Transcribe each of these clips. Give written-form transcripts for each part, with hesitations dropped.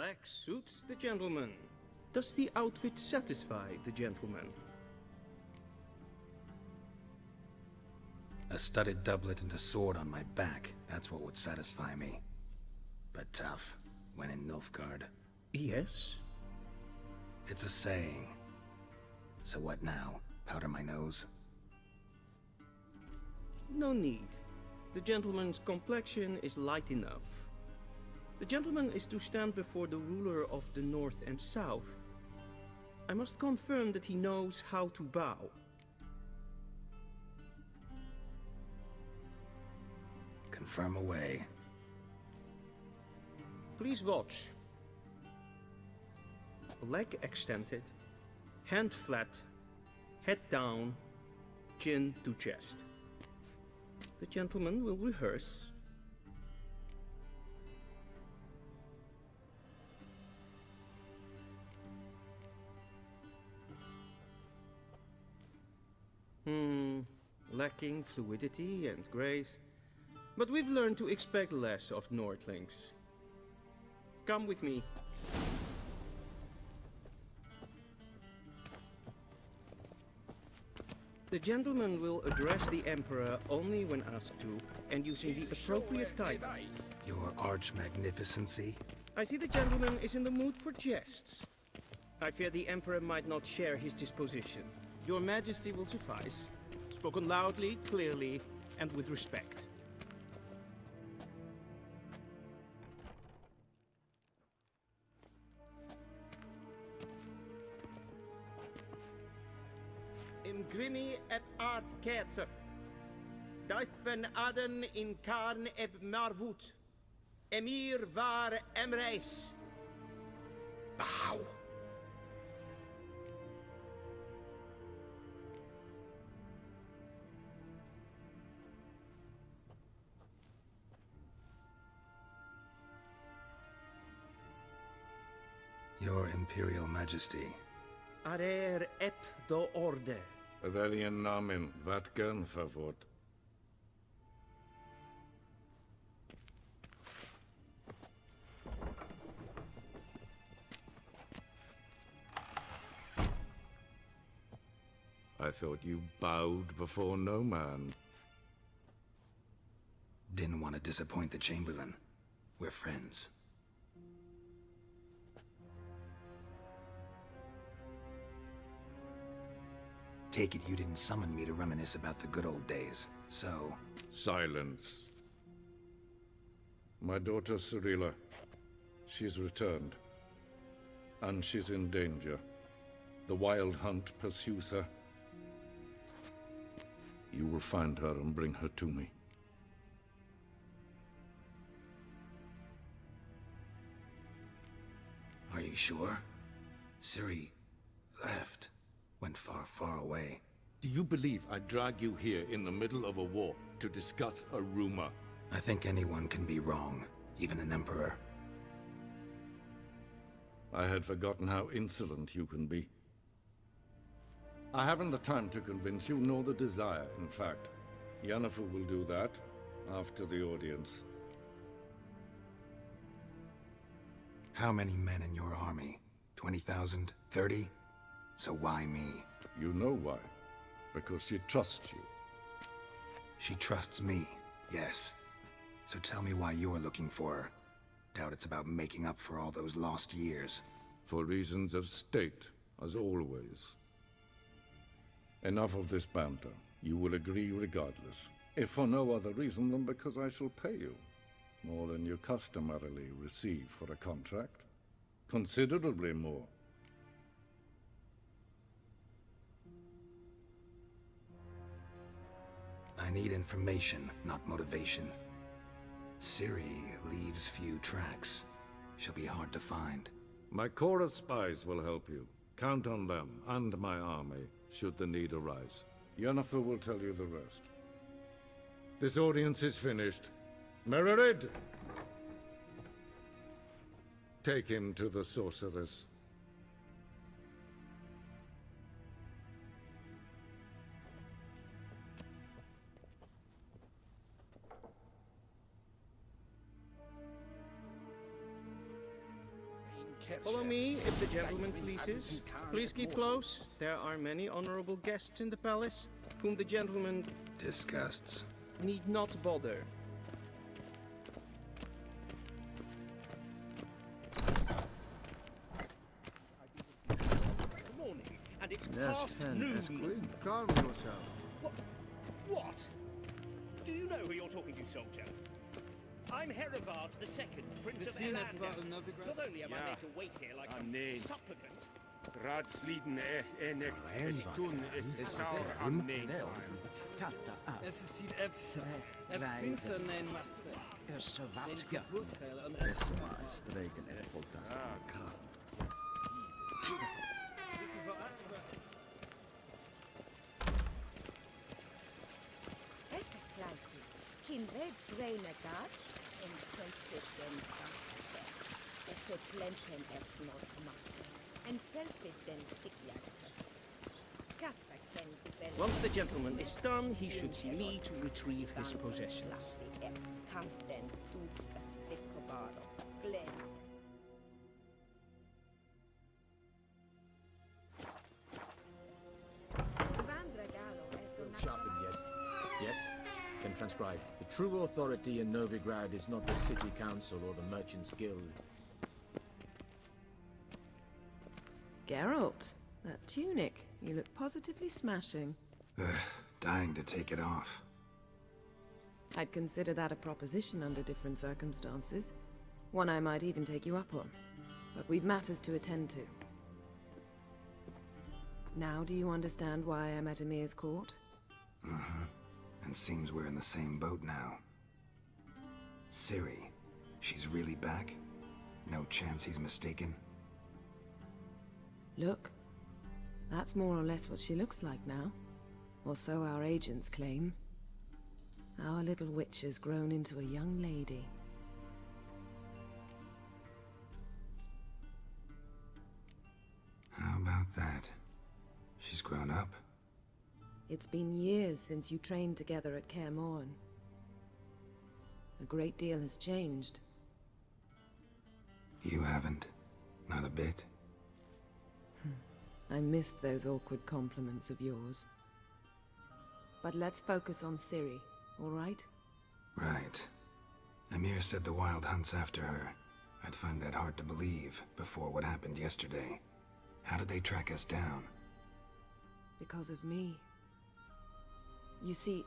Black suits the gentleman. Does the outfit satisfy the gentleman? A studded doublet and a sword on my back, that's what would satisfy me. But tough, when in Novigrad. Yes? It's a saying. So what now? Powder my nose? No need. The gentleman's complexion is light enough. The gentleman is to stand before the ruler of the North and South. I must confirm that he knows how to bow. Confirm away. Please watch. Leg extended, hand flat, head down, chin to chest. The gentleman will rehearse. Lacking fluidity and grace. But we've learned to expect less of Nordlings. Come with me. The gentleman will address the Emperor only when asked to, and using the appropriate title. Your arch-magnificency? I see the gentleman is in the mood for jests. I fear the Emperor might not share his disposition. Your Majesty will suffice. Spoken loudly, clearly, and with respect. Imgrimi et art ketzer. Daifen aden in karn eb marvut. Emir var emreis. Bow! Your Imperial Majesty. Arer ep do orde. Velen namen, vatgen favort. I thought you bowed before no man. Didn't want to disappoint the Chamberlain. We're friends. Take it you didn't summon me to reminisce about the good old days, so... Silence. My daughter Cyrilla, she's returned. And she's in danger. The Wild Hunt pursues her. You will find her and bring her to me. Are you sure? Ciri left. Went far, far away. Do you believe I drag you here in the middle of a war to discuss a rumor? I think anyone can be wrong, even an emperor. I had forgotten how insolent you can be. I haven't the time to convince you, nor the desire, in fact. Yennefer will do that after the audience. How many men in your army? 20,000? 30? So why me? You know why. Because she trusts you. She trusts me, yes. So tell me why you're looking for her. Doubt it's about making up for all those lost years. For reasons of state, as always. Enough of this banter. You will agree regardless. If for no other reason than because I shall pay you. More than you customarily receive for a contract. Considerably more. I need information, not motivation. Ciri leaves few tracks. She'll be hard to find. My corps of spies will help you. Count on them, and my army, should the need arise. Yennefer will tell you the rest. This audience is finished. Mererid! Take him to the sorceress. Follow me, if the gentleman pleases. Please keep close. There are many honorable guests in the palace, whom the gentleman Disgusts. need not bother. Morning, and it's Yes, past Ken, noon. Esquire, calm yourself. What? Do you know who you're talking to, soldier? I'm Herivard II, Prince of Eland. Not only am I made to wait here like some supplicant. Raadsliden echt es tun is saur am neem. Streken en fantastisch. Esse kleintje, kindred breinagat en selfie den vachte. Esse plempen et not machte. En selfie den sikjagte. Kasper ken Once the gentleman is done, he should see me to retrieve his possessions. Kanten tuukas flikkobaro. Glenn. Sharpened yet? Yes? Then transcribe. The true authority in Novigrad is not the city council or the merchants' guild. Geralt, that tunic. You look positively smashing. Dying to take it off. I'd consider that a proposition under different circumstances. One I might even take you up on. But we've matters to attend to. Now do you understand why I'm at Emir's court? And seems we're in the same boat now. Ciri, she's really back? No chance he's mistaken? Look, that's more or less what she looks like now. Or so our agents claim. Our little witch has grown into a young lady. How about that? She's grown up? It's been years since you trained together at Kaer Morhen. A great deal has changed. You haven't. Not a bit. I missed those awkward compliments of yours. But let's focus on Ciri, all right? Right. Emir said the Wild Hunt's after her. I'd find that hard to believe before what happened yesterday. How did they track us down? Because of me. You see,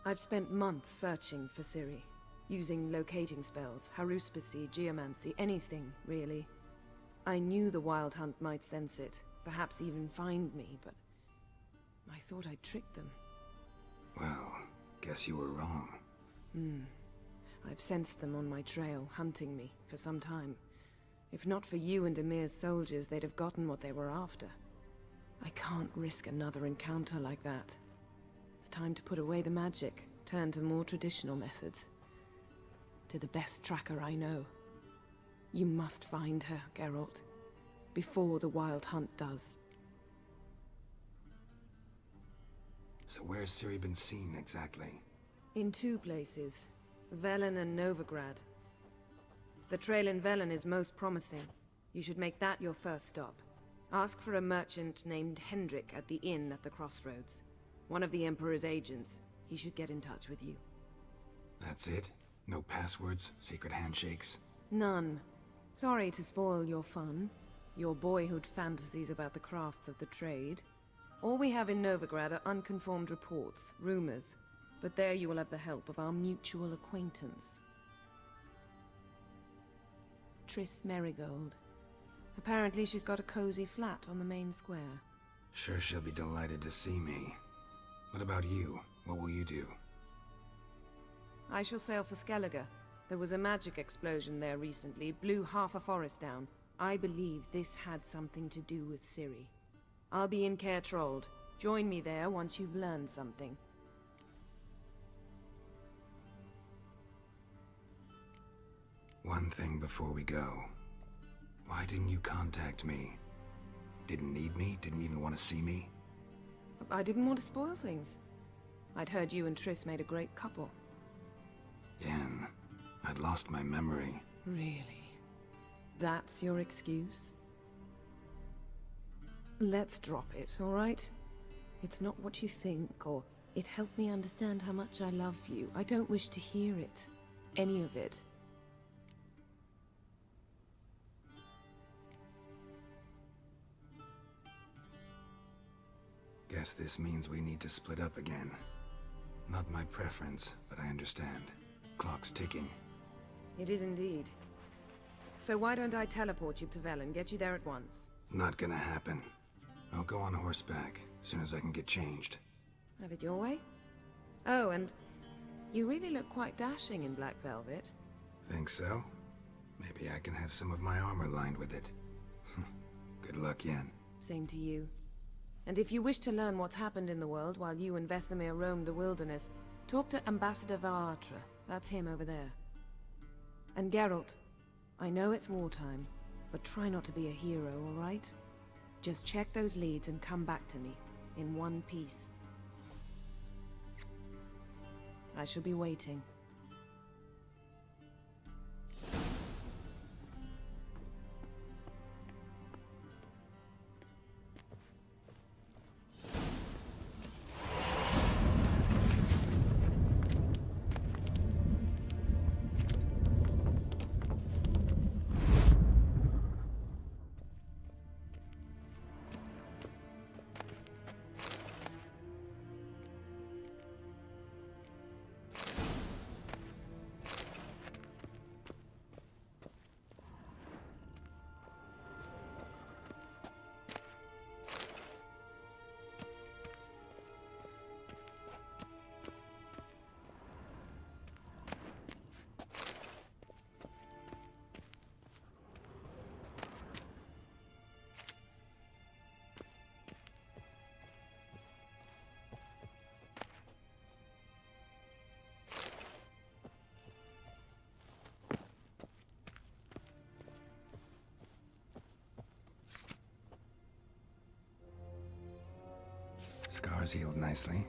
I've spent months searching for Ciri, using locating spells, haruspicy, geomancy, anything, really. I knew the Wild Hunt might sense it, perhaps even find me, but I thought I'd tricked them. Well, guess you were wrong. I've sensed them on my trail, hunting me, for some time. If not for you and Emir's soldiers, they'd have gotten what they were after. I can't risk another encounter like that. It's time to put away the magic, turn to more traditional methods. To the best tracker I know. You must find her, Geralt. Before the Wild Hunt does. So where's Ciri been seen exactly? In two places. Velen and Novigrad. The trail in Velen is most promising. You should make that your first stop. Ask for a merchant named Hendrik at the inn at the crossroads. One of the Emperor's agents. He should get in touch with you. That's it? No passwords? Secret handshakes? None. Sorry to spoil your fun. Your boyhood fantasies about the crafts of the trade. All we have in Novigrad are unconfirmed reports, rumors. But there you will have the help of our mutual acquaintance. Triss Merigold. Apparently she's got a cozy flat on the main square. Sure she'll be delighted to see me. What about you? What will you do? I shall sail for Skellige. There was a magic explosion there recently, blew half a forest down. I believe this had something to do with Ciri. I'll be in Kaer Trolde. Join me there once you've learned something. One thing before we go. Why didn't you contact me? Didn't need me? Didn't even want to see me? I didn't want to spoil things. I'd heard you and Triss made a great couple. Yen, I'd lost my memory. Really? That's your excuse? Let's drop it, all right? It's not what you think, or it helped me understand how much I love you. I don't wish to hear it. Any of it. Guess this means we need to split up again. Not my preference, but I understand. Clock's ticking. It is indeed. So why don't I teleport you to Velen, get you there at once? Not gonna happen. I'll go on horseback, as soon as I can get changed. Have it your way? Oh, and you really look quite dashing in black velvet. Think so? Maybe I can have some of my armor lined with it. Good luck, Yen. Same to you. And if you wish to learn what's happened in the world while you and Vesemir roamed the wilderness, talk to Ambassador Varatra. That's him over there. And Geralt, I know it's wartime, but try not to be a hero, all right? Just check those leads and come back to me, in one piece. I shall be waiting. Scars healed nicely.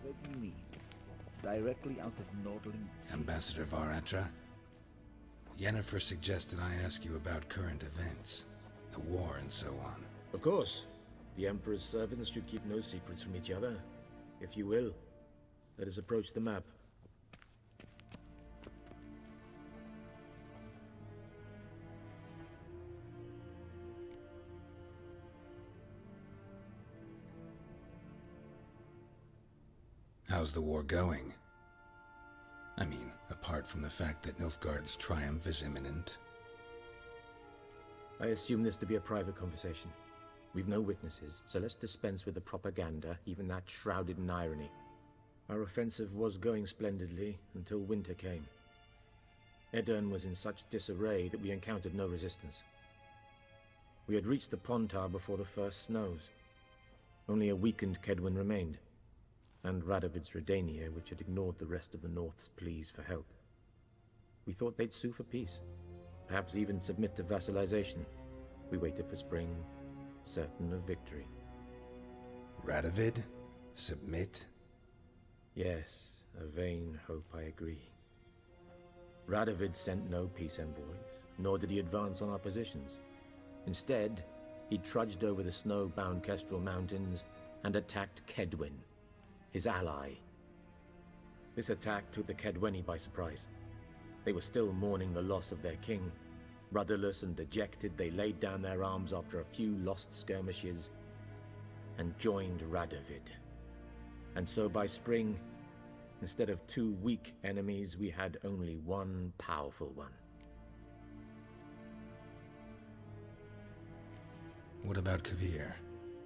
What do you mean? Directly out of Nordling? Ambassador Varatra? Yennefer suggested I ask you about current events, the war and so on. Of course. The Emperor's servants should keep no secrets from each other. If you will, let us approach the map. How's the war going? I mean, apart from the fact that Nilfgaard's triumph is imminent. I assume this to be a private conversation. We've no witnesses, so let's dispense with the propaganda, even that shrouded in irony. Our offensive was going splendidly until winter came. Edirn was in such disarray that we encountered no resistance. We had reached the Pontar before the first snows. Only a weakened Kedwin remained, and Radovid's Redania, which had ignored the rest of the North's pleas for help. We thought they'd sue for peace, perhaps even submit to vassalization. We waited for spring, certain of victory. Radovid? Submit? Yes, a vain hope, I agree. Radovid sent no peace envoys, nor did he advance on our positions. Instead, he trudged over the snow-bound Kestrel Mountains and attacked Kedwin, his ally. This attack took the Kedweni by surprise. They were still mourning the loss of their king. Rudderless and dejected, they laid down their arms after a few lost skirmishes and joined Radovid. And so by spring, instead of two weak enemies, we had only one powerful one. What about Kavir?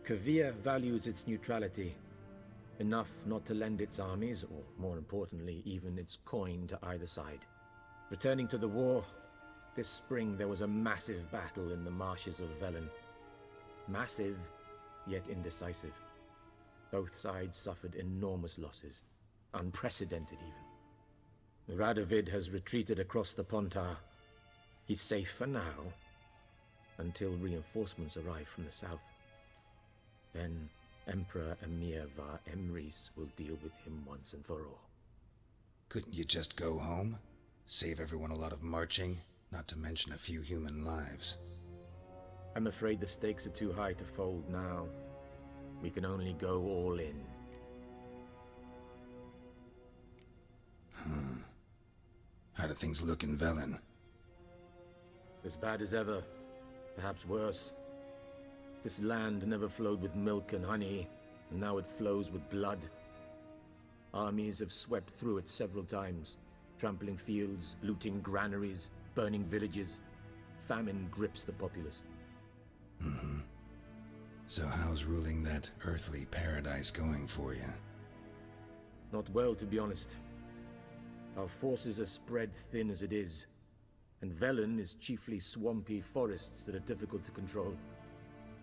Kavir values its neutrality, enough not to lend its armies, or more importantly, even its coin to either side. Returning to the war, this spring there was a massive battle in the marshes of Velen. Massive, yet indecisive. Both sides suffered enormous losses, unprecedented even. Radovid has retreated across the Pontar. He's safe for now, until reinforcements arrive from the south. Then Emperor Emir var Emrys will deal with him once and for all. Couldn't you just go home? Save everyone a lot of marching, not to mention a few human lives. I'm afraid the stakes are too high to fold now. We can only go all in. How do things look in Velen? As bad as ever, perhaps worse. This land never flowed with milk and honey, and now it flows with blood. Armies have swept through it several times, trampling fields, looting granaries, burning villages. Famine grips the populace. So how's ruling that earthly paradise going for you? Not well, to be honest. Our forces are spread thin as it is, and Velen is chiefly swampy forests that are difficult to control.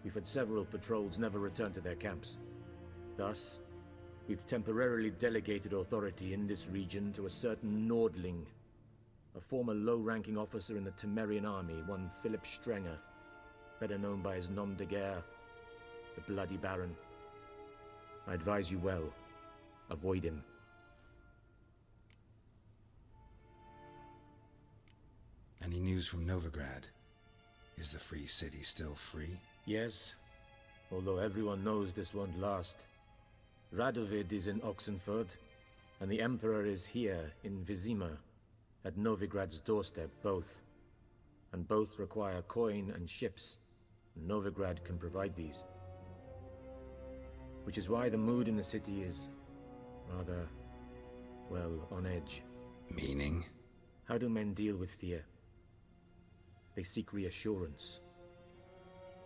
We've had several patrols never return to their camps. Thus, we've temporarily delegated authority in this region to a certain Nordling, a former low-ranking officer in the Temerian army, one Philip Strenger, better known by his nom de guerre, the Bloody Baron. I advise you well. Avoid him. Any news from Novigrad? Is the free city still free? Yes, although everyone knows this won't last. Radovid is in Oxenford, and the Emperor is here in Vizima, at Novigrad's doorstep, both. And both require coin and ships. Novigrad can provide these. Which is why the mood in the city is rather, well, on edge. Meaning? How do men deal with fear? They seek reassurance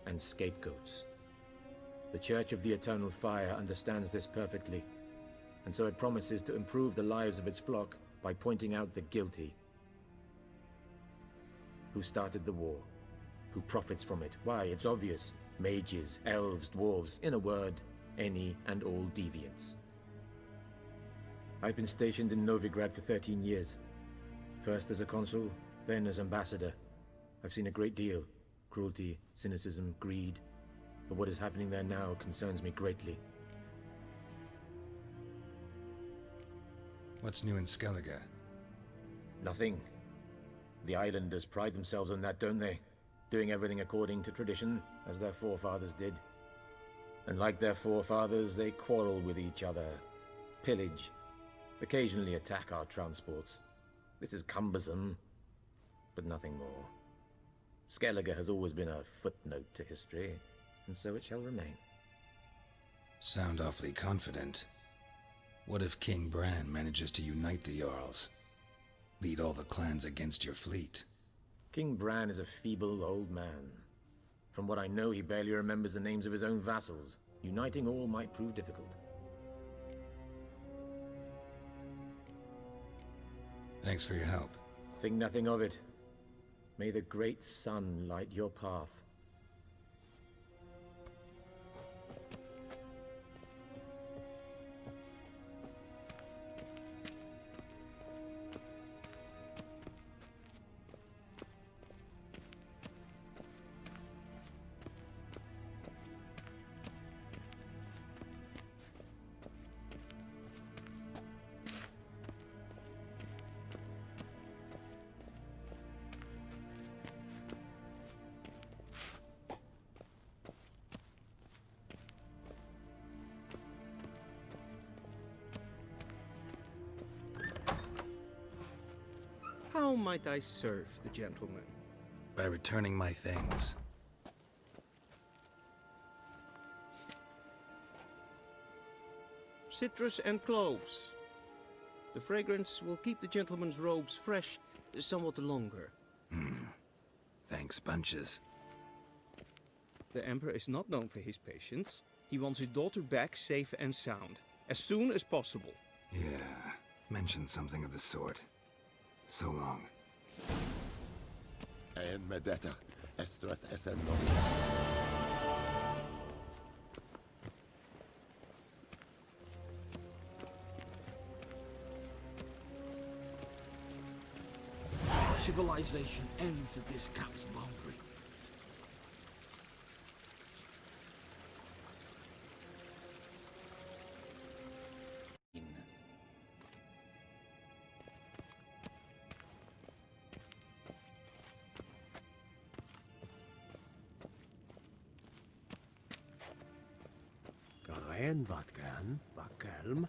and scapegoats. The Church of the Eternal Fire understands this perfectly, and so it promises to improve the lives of its flock by pointing out the guilty. Who started the war? Who profits from it? Why, it's obvious. Mages, elves, dwarves, in a word, any and all deviants. I've been stationed in Novigrad for 13 years. First as a consul, then as ambassador. I've seen a great deal. Cruelty, cynicism, greed. But what is happening there now concerns me greatly. What's new in Skellige? Nothing. The islanders pride themselves on that, don't they? Doing everything according to tradition, as their forefathers did. And like their forefathers, they quarrel with each other, pillage, occasionally attack our transports. This is cumbersome, but nothing more. Skellige has always been a footnote to history, and so it shall remain. Sound awfully confident. What if King Bran manages to unite the Jarls? Lead all the clans against your fleet? King Bran is a feeble old man. From what I know, he barely remembers the names of his own vassals. Uniting all might prove difficult. Thanks for your help. Think nothing of it. May the great sun light your path. How might I serve the gentleman? By returning my things. Citrus and cloves. The fragrance will keep the gentleman's robes fresh somewhat longer. Thanks, bunches. The Emperor is not known for his patience. He wants his daughter back safe and sound, as soon as possible. Yeah, mentioned something of the sort. So long. En med detta, Estrat SN Civilization ends at this cap's boundary. Garen Vatkan, Vakelm.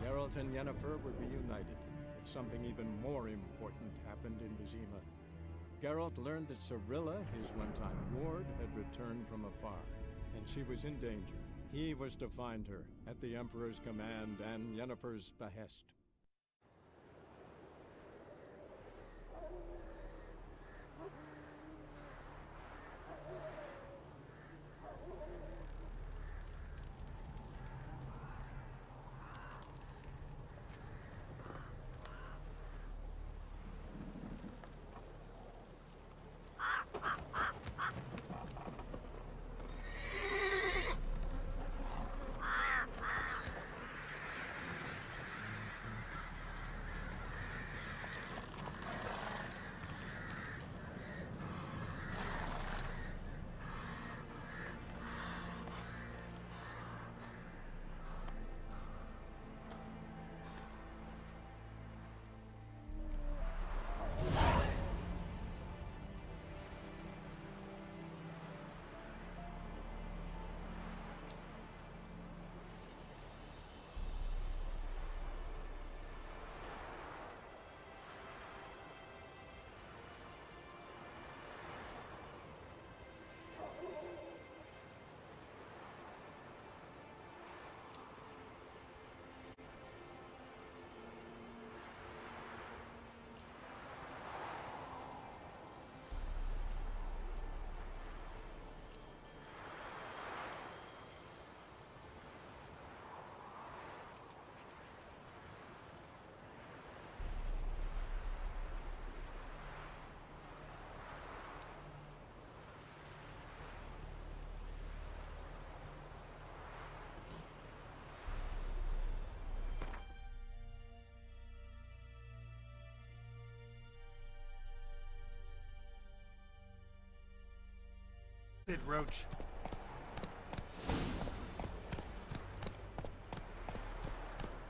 Geralt and Yennefer were reunited, but something even more important happened in Vizima. Geralt learned that Cirilla, his one-time ward, had returned from afar, and she was in danger. He was to find her, at the Emperor's command and Yennefer's behest. It, Roach.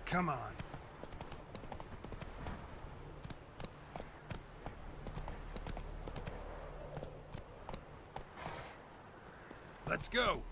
Come on. Let's go.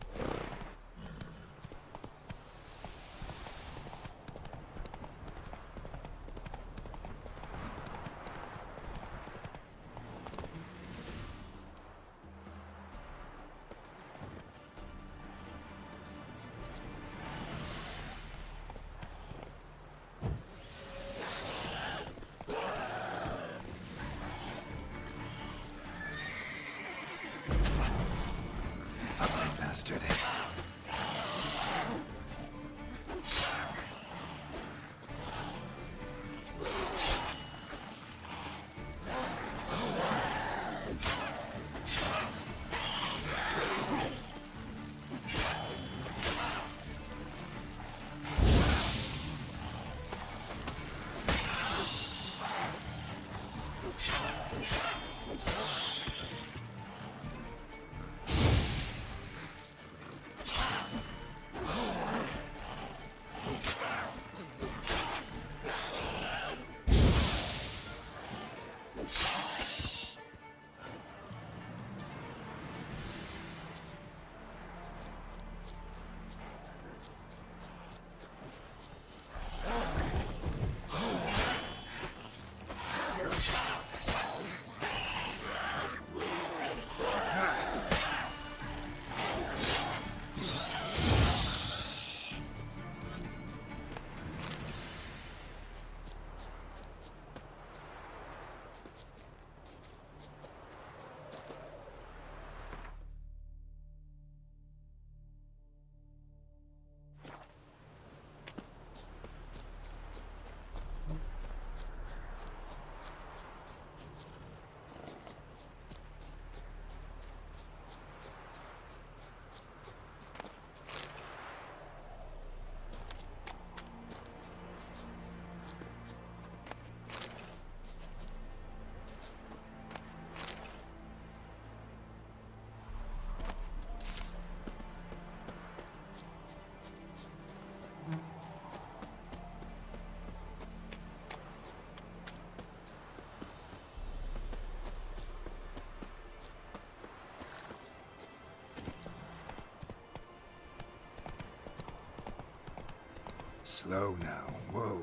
Slow now. Whoa.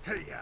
Hey-ya!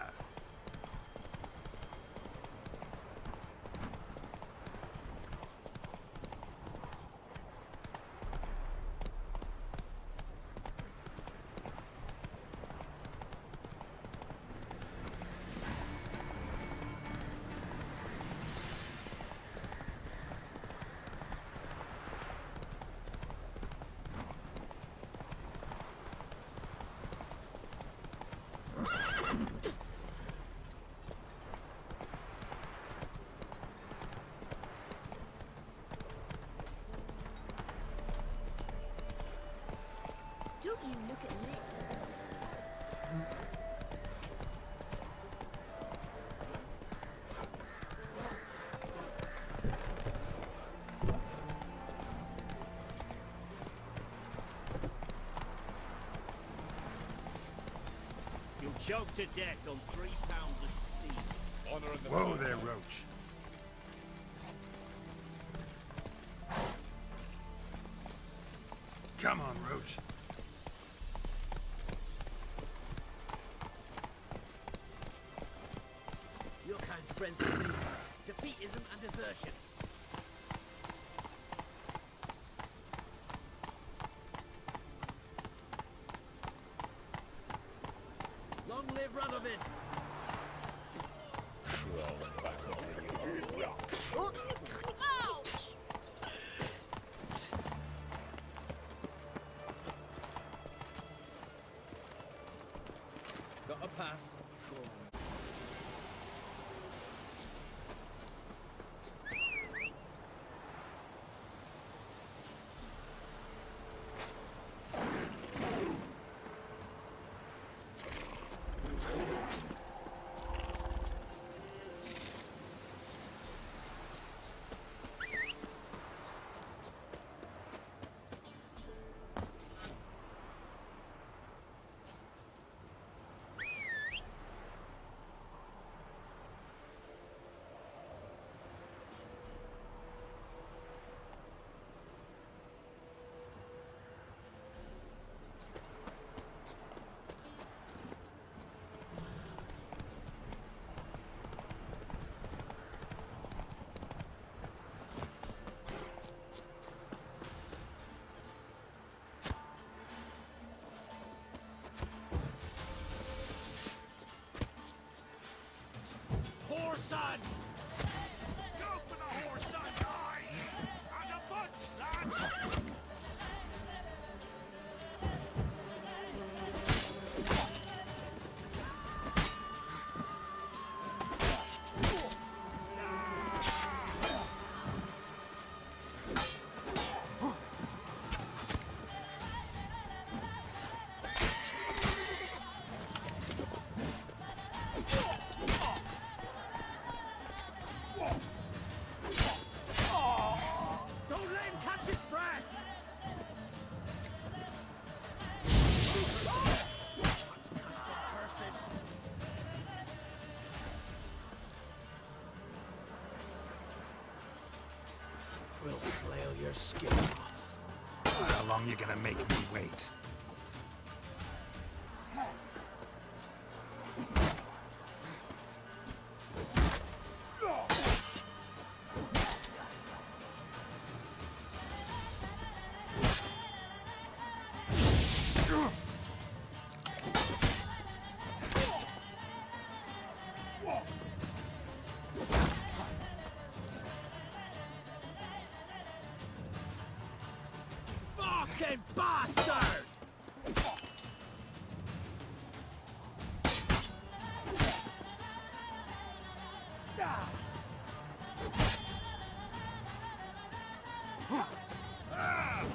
Don't you look at me. You'll choke to death on 3 pounds of steam. Honor in the Whoa there, Roach. Come on, Roach. Your kind spreads disease, defeatism and desertion. Long live Radovid! Crawling back over your rock. Ouch! Got a pass. Son! Go for the horse, son! Eyes! As a bunch, lad! We'll flail your skin off. How long you gonna make me wait? Fucking bastard!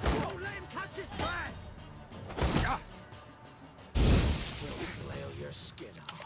Don't let him catch his breath! We'll flail your skin off.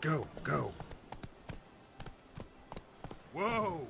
Go, go. Whoa!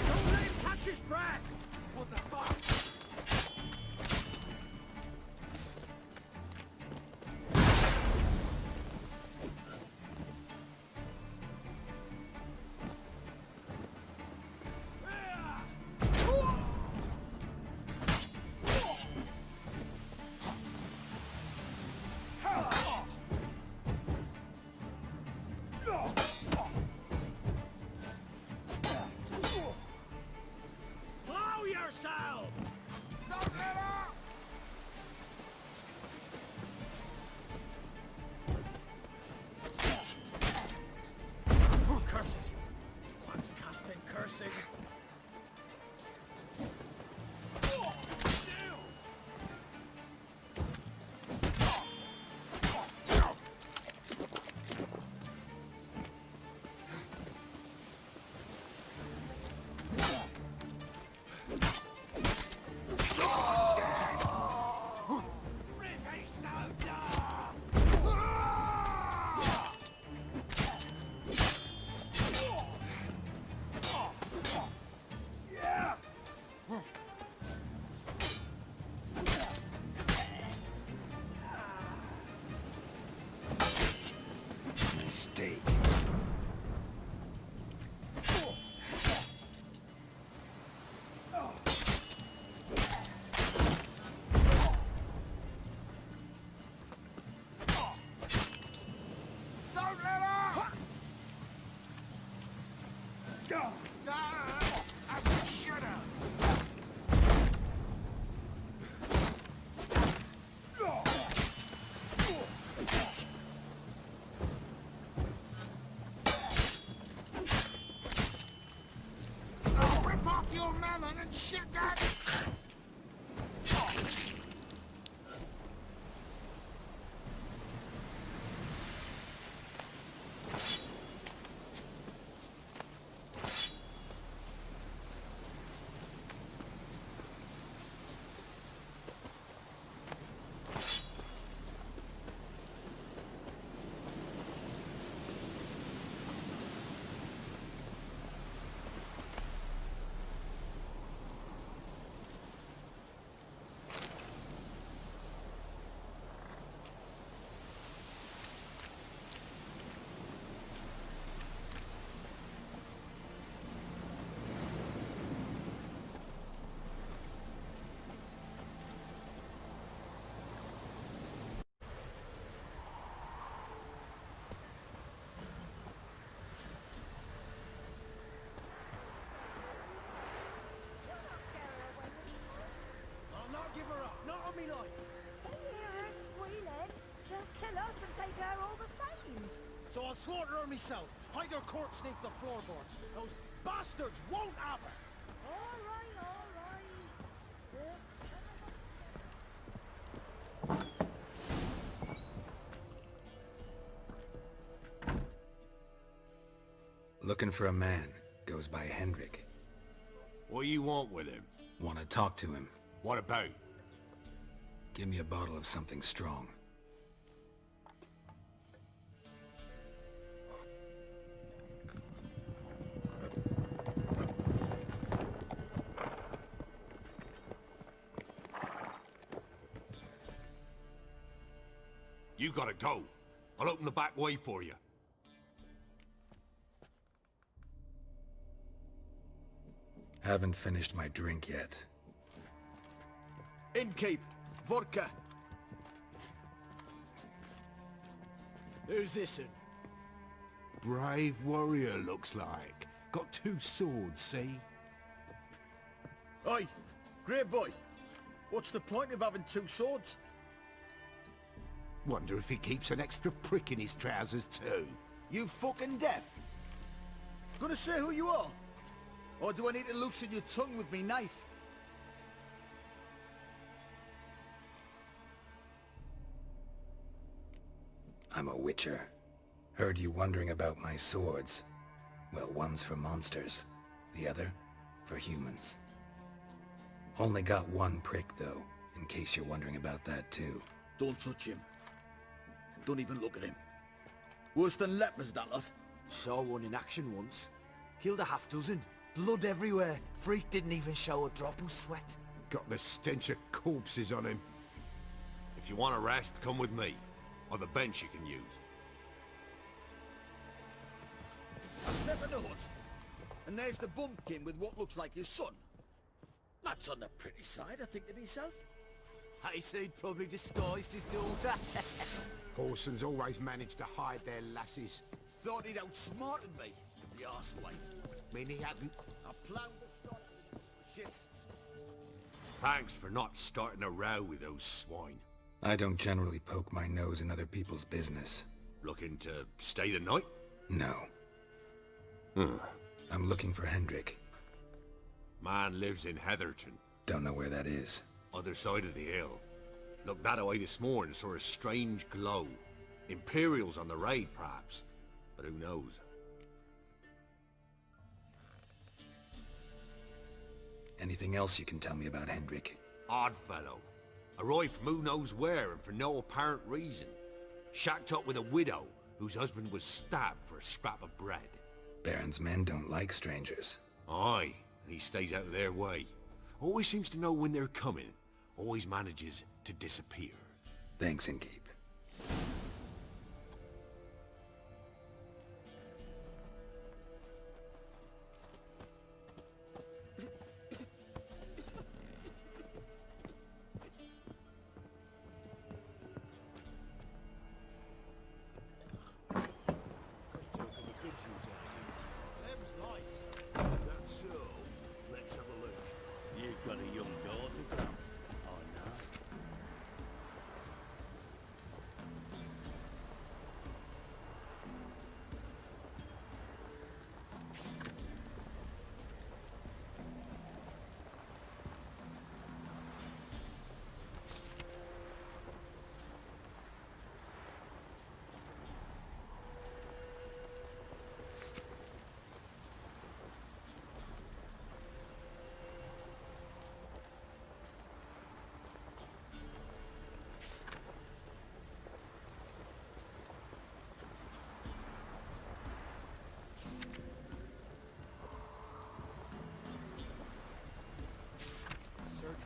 Don't let him catch his breath! What the fuck? Blow yourself! Don't let up! Oh, curses! Twats casting curses! Mistake. Don't let up! As it should have! Rip off your melon and shit that! I'll not give her up, not on me life. They hear her squealing. They'll kill us and take her all the same. So I'll slaughter her myself, hide her corpse beneath the floorboards. Those bastards won't have her. All right, all right. Looking for a man. Goes by Hendrik. What do you want with him? Want to talk to him. What about? Give me a bottle of something strong. You gotta go. I'll open the back way for you. Haven't finished my drink yet. Innkeep, vodka. Who's this in? Brave warrior, looks like. Got 2 swords, see? Oi, grey boy. What's the point of having 2 swords? Wonder if he keeps an extra prick in his trousers too. You fucking deaf? Gonna say who you are? Or do I need to loosen your tongue with me knife? I'm a witcher. Heard you wondering about my swords. Well, one's for monsters, the other for humans. Only got 1 prick, though, in case you're wondering about that, too. Don't touch him. Don't even look at him. Worse than lepers, that lot. Saw one in action once. Killed a half-dozen. Blood everywhere. Freak didn't even show a drop of sweat. Got the stench of corpses on him. If you want a rest, come with me. Or the bench you can use. I step in the hut, and there's the bumpkin with what looks like his son. That's on the pretty side, I think to myself. I say he'd probably disguised his daughter. Horsons always manage to hide their lasses. Thought he'd outsmarted me, the arseway. Mean he hadn't. I ploughed the shot. Shit. Thanks for not starting a row with those swine. I don't generally poke my nose in other people's business. Looking to stay the night? No. I'm looking for Hendrik. Man lives in Heatherton. Don't know where that is. Other side of the hill. Looked that away this morning, saw a strange glow. Imperials on the raid, perhaps. But who knows? Anything else you can tell me about Hendrik? Odd fellow. Arrived from who knows where and for no apparent reason. Shacked up with a widow whose husband was stabbed for a scrap of bread. Baron's men don't like strangers. Aye, and he stays out of their way. Always seems to know when they're coming. Always manages to disappear. Thanks, Innkeep.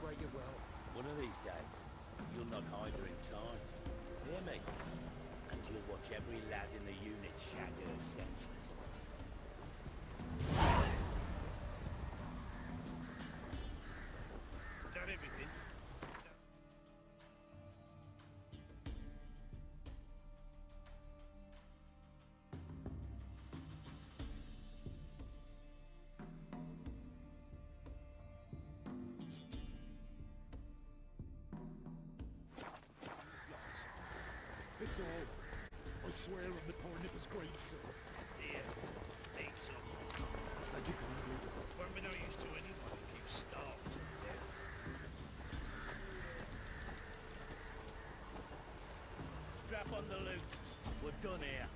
Where you will. One of these days, you'll not hide her in time. Hear me? And you'll watch every lad in the unit shag her senseless. That everything? It's all. I swear on the poor nipper's grave, sir. Here, eat some. Thank you, Commander. Won't be no use to anyone if you starve to death. Strap on the loot. We're done here.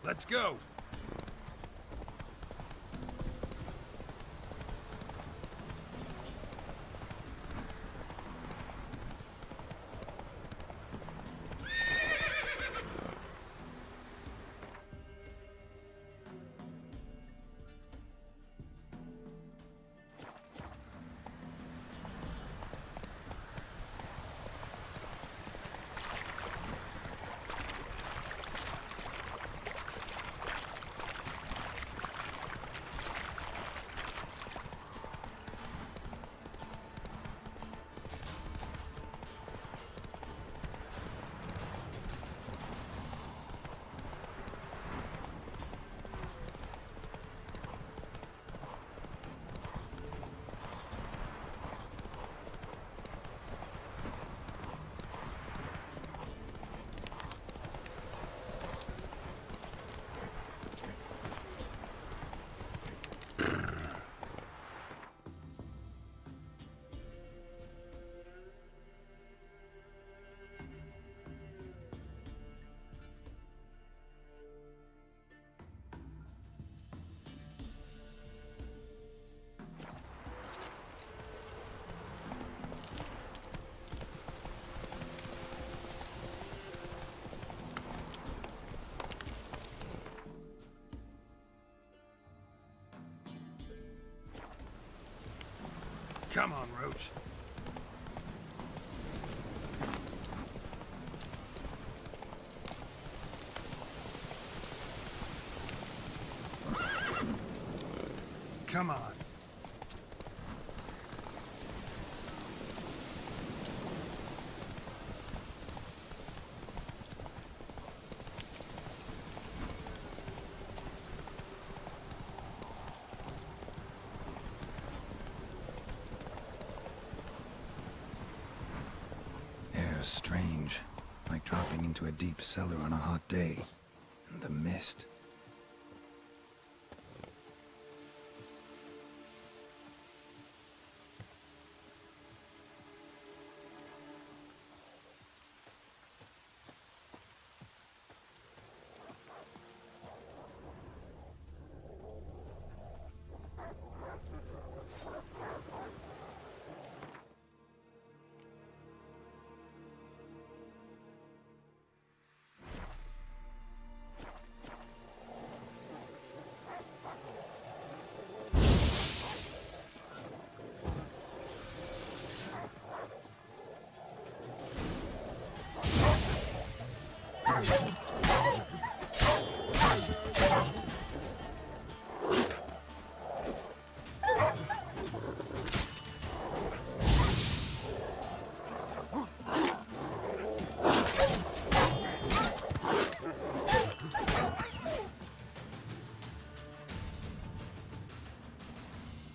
Let's go. Come on, Roach. Come on. Strange, like dropping into a deep cellar on a hot day. And the mist.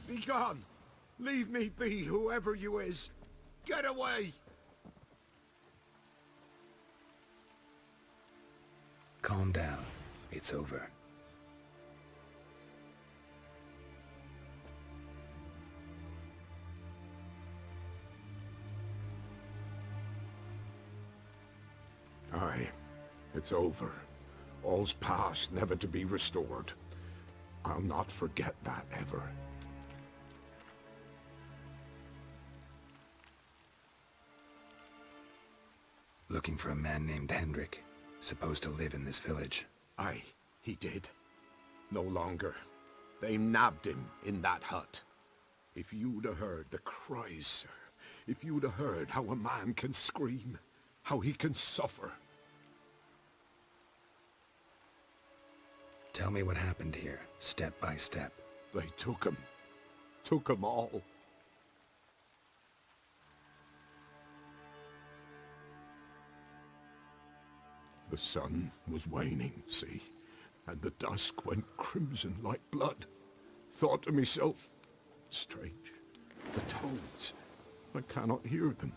Be gone! Leave me be, whoever you is! Get away! Calm down. It's over. Aye, it's over. All's past, never to be restored. I'll not forget that ever. Looking for a man named Hendrik, supposed to live in this village. Aye, he did. No longer. They nabbed him in that hut. If you'd have heard the cries, sir. If you'd have heard how a man can scream, how he can suffer. Tell me what happened here, step by step. They took him. Took him all. The sun was waning, see? And the dusk went crimson like blood. Thought to myself, strange, the toads, I cannot hear them.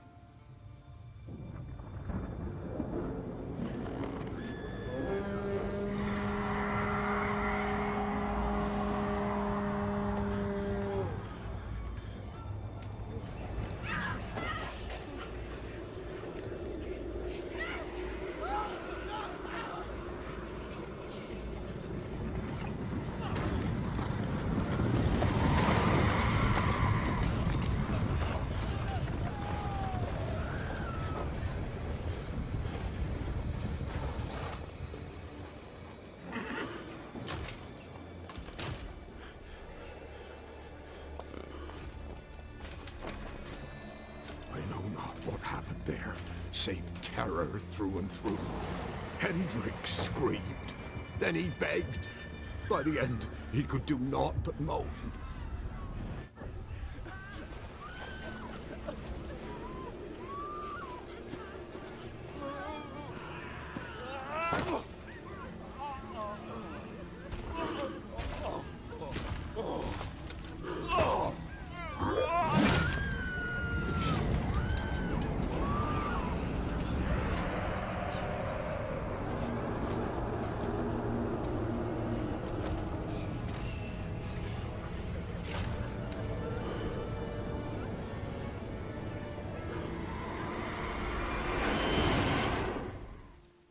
save terror through and through. Hendrik screamed. Then he begged. By the end, he could do naught but moan.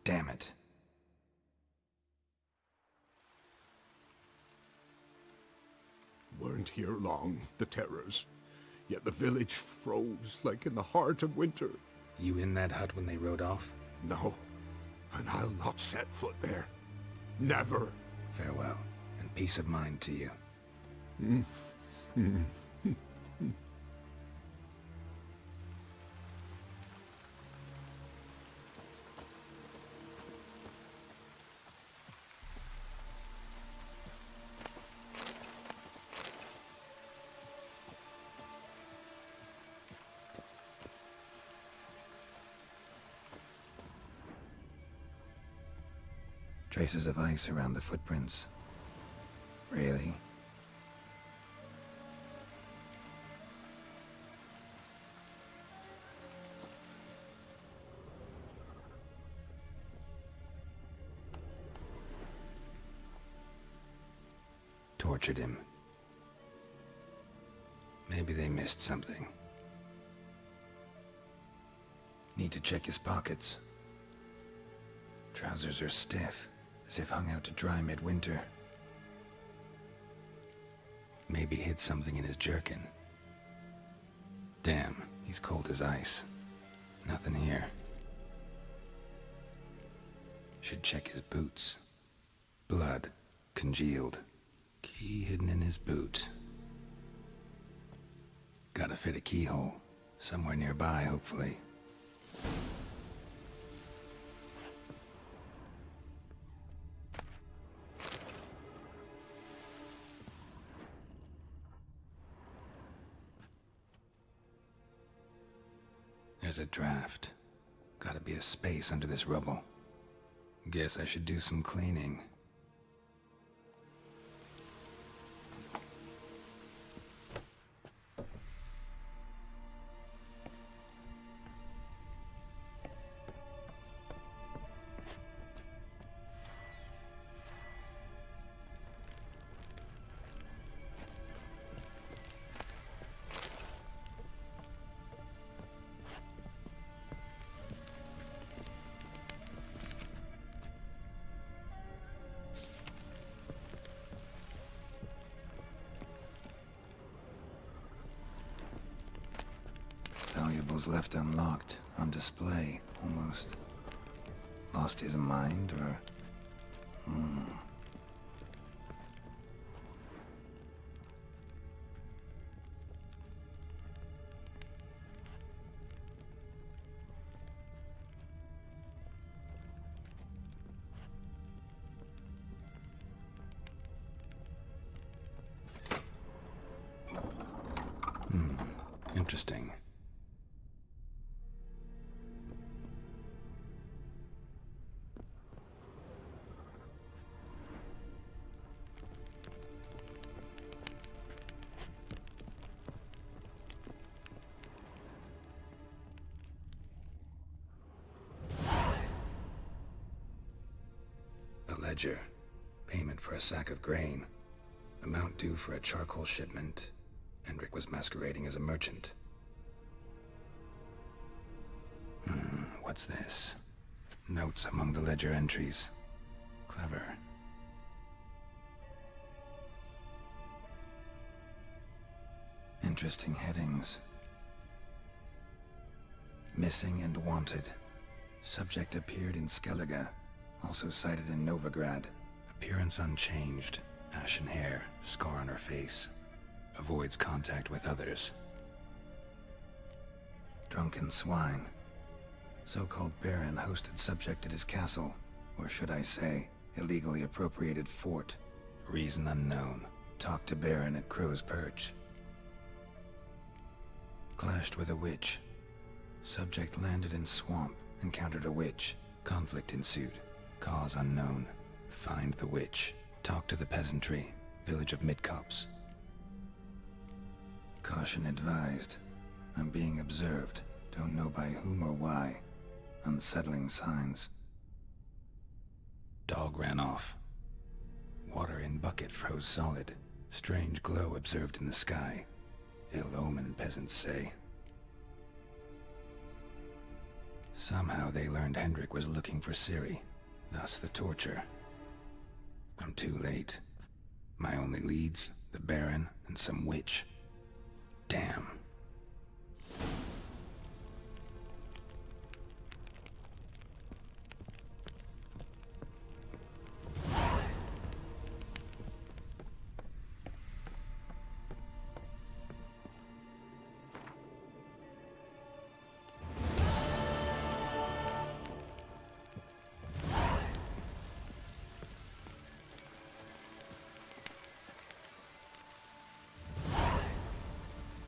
Damn it. Weren't here long, the terrors. Yet the village froze like in the heart of winter. You in that hut when they rode off? No, and I'll not set foot there. Never. Farewell, and peace of mind to you. Traces of ice around the footprints. Really? Tortured him. Maybe they missed something. Need to check his pockets. Trousers are stiff, as if hung out to dry midwinter. Maybe hid something in his jerkin. Damn, he's cold as ice. Nothing here. Should check his boots. Blood, congealed. Key hidden in his boot. Gotta fit a keyhole. Somewhere nearby, hopefully. There's a draft. Gotta be a space under this rubble. Guess I should do some cleaning. Valuables left unlocked, on display, almost. Lost his mind, or... Interesting. A ledger. Payment for a sack of grain. Amount due for a charcoal shipment. Hendrik was masquerading as a merchant. What's this? Notes among the ledger entries. Clever. Interesting headings. Missing and wanted. Subject appeared in Skellige. Also cited in Novigrad. Appearance unchanged. Ashen hair. Scar on her face. Avoids contact with others. Drunken swine. So-called Baron hosted subject at his castle, or should I say, illegally appropriated fort. Reason unknown. Talked to Baron at Crow's Perch. Clashed with a witch. Subject landed in swamp, encountered a witch. Conflict ensued. Cause unknown. Find the witch. Talk to the peasantry. Village of Midcops. Caution advised. I'm being observed. Don't know by whom or why. Unsettling signs. Dog ran off. Water in bucket froze solid. Strange glow observed in the sky. Ill omen, peasants say. Somehow they learned Hendrik was looking for Ciri. Thus the torture. I'm too late. My only leads, the Baron and some witch. Damn.